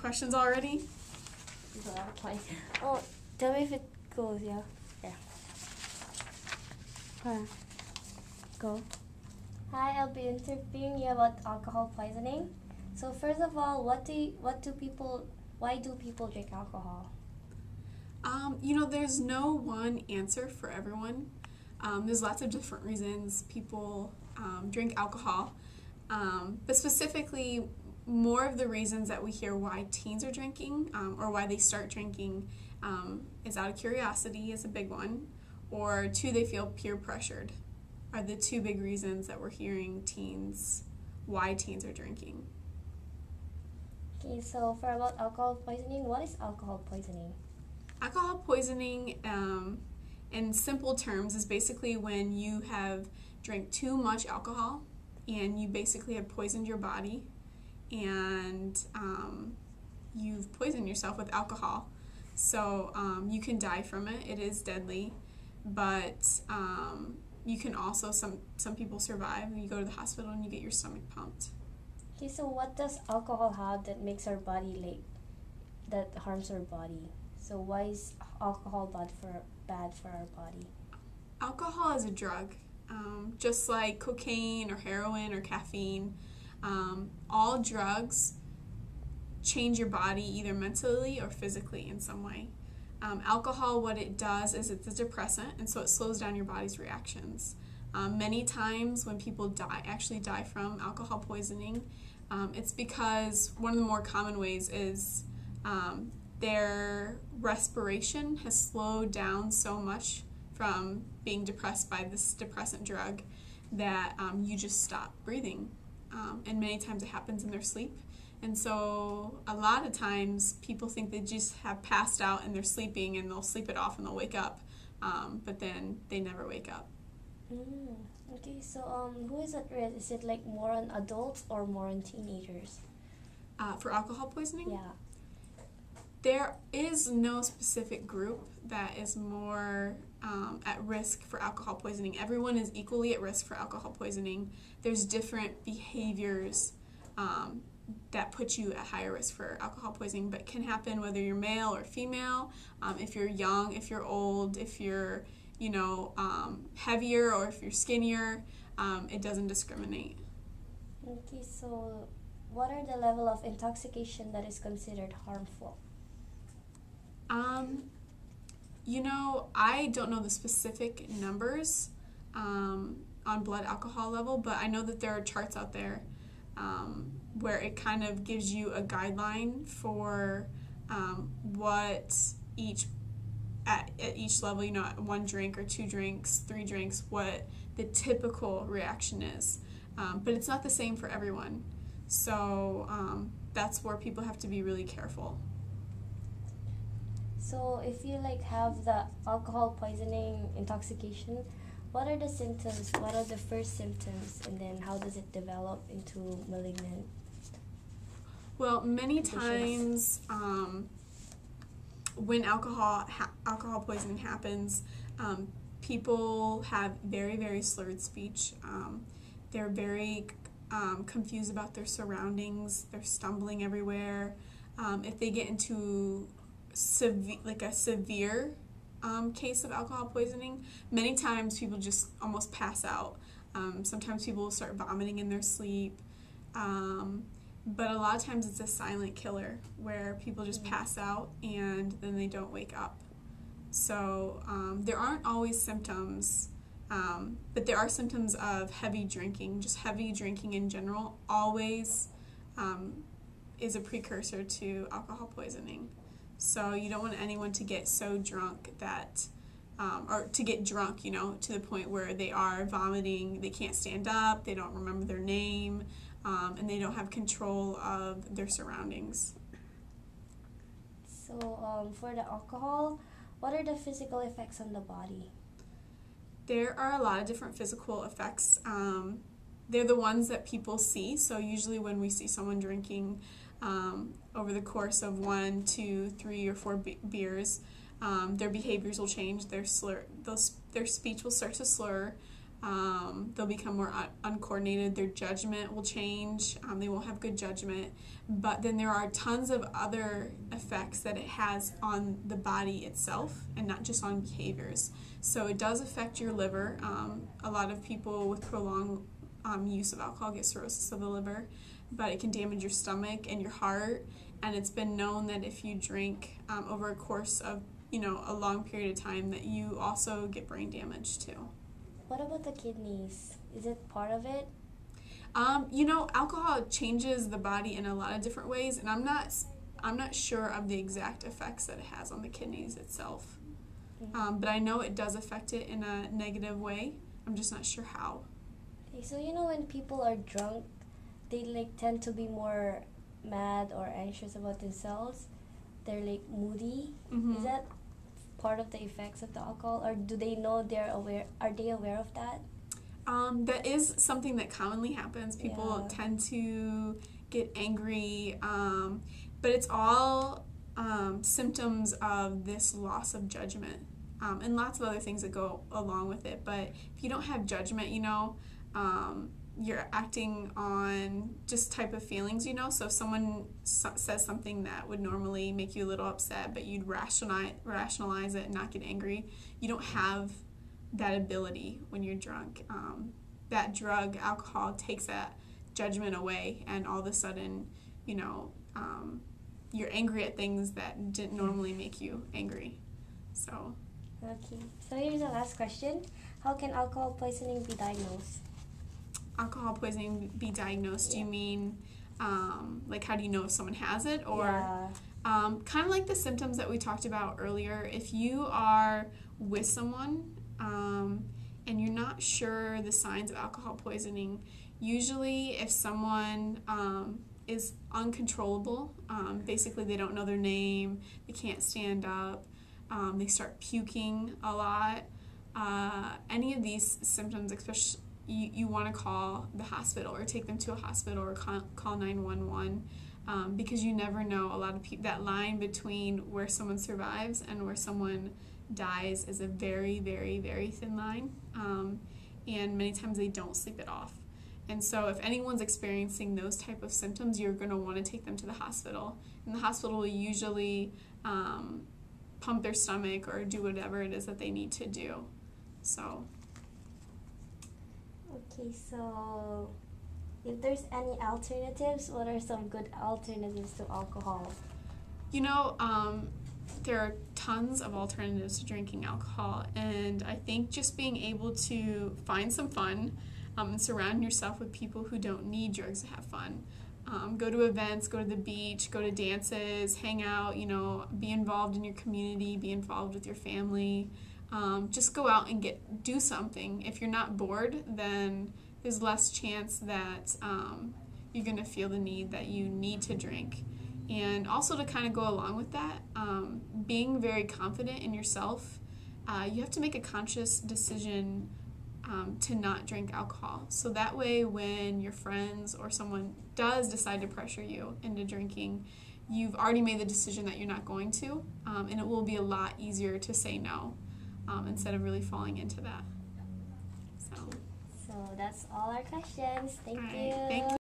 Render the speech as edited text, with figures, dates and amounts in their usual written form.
questions already? There's a lot of points. Oh, tell me if it goes, yeah. Yeah. Go. Hi, I'll be interviewing you about alcohol poisoning. So first of all, why do people drink alcohol? There's no one answer for everyone. There's lots of different reasons people drink alcohol. But specifically, more of the reasons that we hear why teens are drinking or why they start drinking is out of curiosity is a big one, or two, they feel peer pressured are the two big reasons that we're hearing why teens are drinking. Okay, so for about alcohol poisoning, what is alcohol poisoning? Alcohol poisoning, in simple terms, is basically when you have drank too much alcohol and you basically have poisoned your body and you've poisoned yourself with alcohol. So you can die from it. It is deadly, but you can also, some people survive. You go to the hospital and you get your stomach pumped. Okay, so what does alcohol have that makes our body that harms our body? So why is alcohol bad for our body? Alcohol is a drug, just like cocaine or heroin or caffeine. All drugs change your body either mentally or physically in some way. Alcohol, what it does is it's a depressant, and so it slows down your body's reactions. Many times when people actually die from alcohol poisoning, it's because one of the more common ways is their respiration has slowed down so much from being depressed by this depressant drug that you just stop breathing. And many times it happens in their sleep. And so a lot of times people think they just have passed out and they're sleeping and they'll sleep it off and they'll wake up, but then they never wake up. Okay, so who is at risk? Is it like more on adults or more on teenagers? For alcohol poisoning? Yeah. There is no specific group that is more at risk for alcohol poisoning. Everyone is equally at risk for alcohol poisoning. There's different behaviors that put you at higher risk for alcohol poisoning, but can happen whether you're male or female, if you're young, if you're old, if you're heavier or if you're skinnier. It doesn't discriminate. Okay, so what are the level of intoxication that is considered harmful? I don't know the specific numbers on blood alcohol level, but I know that there are charts out there where it kind of gives you a guideline for what at each level, one drink or two drinks, three drinks, what the typical reaction is. But it's not the same for everyone. So that's where people have to be really careful. So if you have the alcohol poisoning intoxication, what are the symptoms? What are the first symptoms, and then how does it develop into malignant? Well, many times when alcohol poisoning happens, people have very, very slurred speech. They're very confused about their surroundings. They're stumbling everywhere. If they get into a severe case of alcohol poisoning, many times people just almost pass out. Sometimes people will start vomiting in their sleep. But a lot of times it's a silent killer where people just pass out and then they don't wake up. So there aren't always symptoms, but there are symptoms of heavy drinking. Just heavy drinking in general always is a precursor to alcohol poisoning. So you don't want anyone to get so drunk that, or to get drunk, to the point where they are vomiting, they can't stand up, they don't remember their name, and they don't have control of their surroundings. So for the alcohol, what are the physical effects on the body? There are a lot of different physical effects. They're the ones that people see. So usually when we see someone drinking over the course of 1, 2, 3, or 4 beers, their behaviors will change. Their speech will start to slur. They'll become more uncoordinated. Their judgment will change. They won't have good judgment. But then there are tons of other effects that it has on the body itself and not just on behaviors. So it does affect your liver. A lot of people with prolonged use of alcohol get cirrhosis of the liver, but it can damage your stomach and your heart. And it's been known that if you drink over a course of a long period of time, that you also get brain damage too. What about the kidneys? Is it part of it? Alcohol changes the body in a lot of different ways, and I'm not sure of the exact effects that it has on the kidneys itself. Mm-hmm. But I know it does affect it in a negative way. I'm just not sure how. Okay, so when people are drunk, they tend to be more mad or anxious about themselves. They're moody. Mm-hmm. Is that part of the effects of the alcohol, or do they know are they aware of that? That is something that commonly happens. People tend to get angry, but it's all symptoms of this loss of judgment, and lots of other things that go along with it. But if you don't have judgment, you're acting on just type of feelings, So if someone says something that would normally make you a little upset, but you'd rationalize it and not get angry, you don't have that ability when you're drunk. That drug, alcohol, takes that judgment away, and all of a sudden, you're angry at things that didn't normally make you angry. So. Okay. So here's the last question. How can alcohol poisoning be diagnosed? Alcohol poisoning be diagnosed? Yeah. Do you mean how do you know if someone has it, or Yeah. kind of like the symptoms that we talked about earlier? If you are with someone and you're not sure the signs of alcohol poisoning, usually if someone is uncontrollable, basically they don't know their name, they can't stand up, they start puking a lot, any of these symptoms, especially you want to call the hospital or take them to a hospital or call 911, because you never know. A lot of people, that line between where someone survives and where someone dies is a very, very, very thin line, and many times they don't sleep it off. And so if anyone's experiencing those type of symptoms, you're going to want to take them to the hospital, and the hospital will usually pump their stomach or do whatever it is that they need to do. So. Okay, so if there's any alternatives, what are some good alternatives to alcohol? There are tons of alternatives to drinking alcohol, and I think just being able to find some fun and surround yourself with people who don't need drugs to have fun. Go to events, go to the beach, go to dances, hang out, be involved in your community, be involved with your family. Just go out and do something. If you're not bored, then there's less chance that you're going to feel the need that you need to drink. And also, to kind of go along with that, being very confident in yourself, you have to make a conscious decision to not drink alcohol. So that way, when your friends or someone does decide to pressure you into drinking, you've already made the decision that you're not going to, and it will be a lot easier to say no instead of really falling into that. So that's all our questions. Thank you. Thank you.